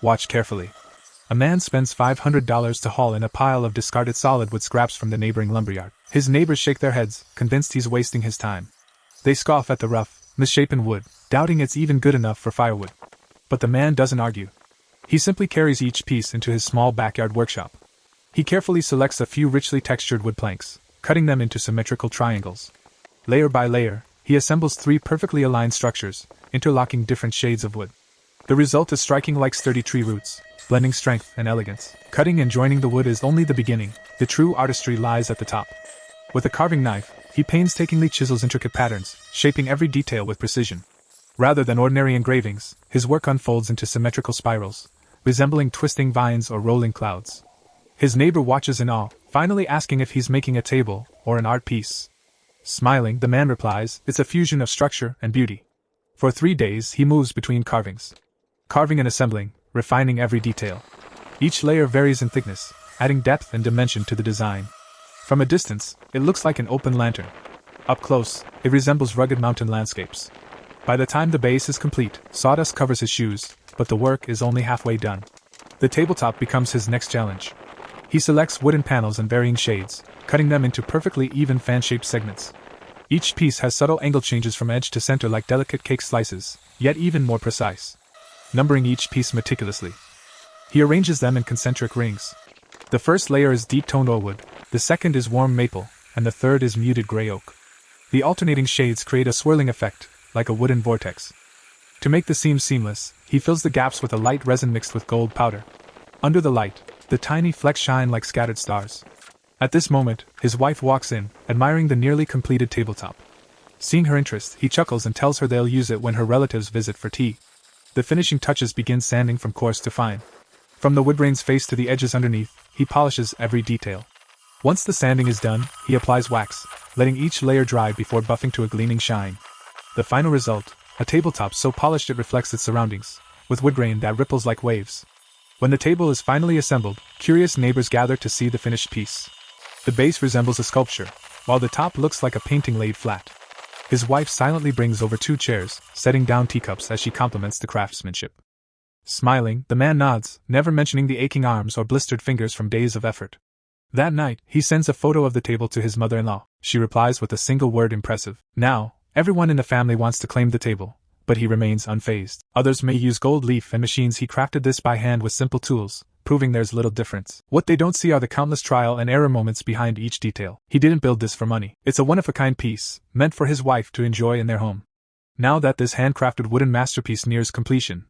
Watch carefully. A man spends $500 to haul in a pile of discarded solid wood scraps from the neighboring lumberyard. His neighbors shake their heads, convinced he's wasting his time. They scoff at the rough, misshapen wood, doubting it's even good enough for firewood. But the man doesn't argue. He simply carries each piece into his small backyard workshop. He carefully selects a few richly textured wood planks, cutting them into symmetrical triangles. Layer by layer, he assembles 3 perfectly aligned structures, interlocking different shades of wood. The result is striking like sturdy tree roots, blending strength and elegance. Cutting and joining the wood is only the beginning. The true artistry lies at the top. With a carving knife, he painstakingly chisels intricate patterns, shaping every detail with precision. Rather than ordinary engravings, his work unfolds into symmetrical spirals, resembling twisting vines or rolling clouds. His neighbor watches in awe, finally asking if he's making a table or an art piece. Smiling, the man replies, "It's a fusion of structure and beauty." For 3 days, he moves between carvings. Carving and assembling, refining every detail. Each layer varies in thickness, adding depth and dimension to the design. From a distance, it looks like an open lantern. Up close, it resembles rugged mountain landscapes. By the time the base is complete, sawdust covers his shoes, but the work is only halfway done. The tabletop becomes his next challenge. He selects wooden panels in varying shades, cutting them into perfectly even fan-shaped segments. Each piece has subtle angle changes from edge to center like delicate cake slices, yet even more precise. Numbering each piece meticulously, he arranges them in concentric rings. The first layer is deep-toned oakwood, the second is warm maple, and the third is muted gray oak. The alternating shades create a swirling effect, like a wooden vortex. To make the seams seamless, he fills the gaps with a light resin mixed with gold powder. Under the light, the tiny flecks shine like scattered stars. At this moment, his wife walks in, admiring the nearly completed tabletop. Seeing her interest, he chuckles and tells her they'll use it when her relatives visit for tea. The finishing touches begin sanding from coarse to fine. From the woodgrain's face to the edges underneath, he polishes every detail. Once the sanding is done, he applies wax, letting each layer dry before buffing to a gleaming shine. The final result, a tabletop so polished it reflects its surroundings, with woodgrain that ripples like waves. When the table is finally assembled, curious neighbors gather to see the finished piece. The base resembles a sculpture, while the top looks like a painting laid flat. His wife silently brings over 2 chairs, setting down teacups as she compliments the craftsmanship. Smiling, the man nods, never mentioning the aching arms or blistered fingers from days of effort. That night, he sends a photo of the table to his mother-in-law. She replies with a single word: impressive. Now, everyone in the family wants to claim the table, but he remains unfazed. Others may use gold leaf and machines. He crafted this by hand with simple tools, proving there's little difference. What they don't see are the countless trial and error moments behind each detail. He didn't build this for money. It's a one-of-a-kind piece, meant for his wife to enjoy in their home. Now that this handcrafted wooden masterpiece nears completion,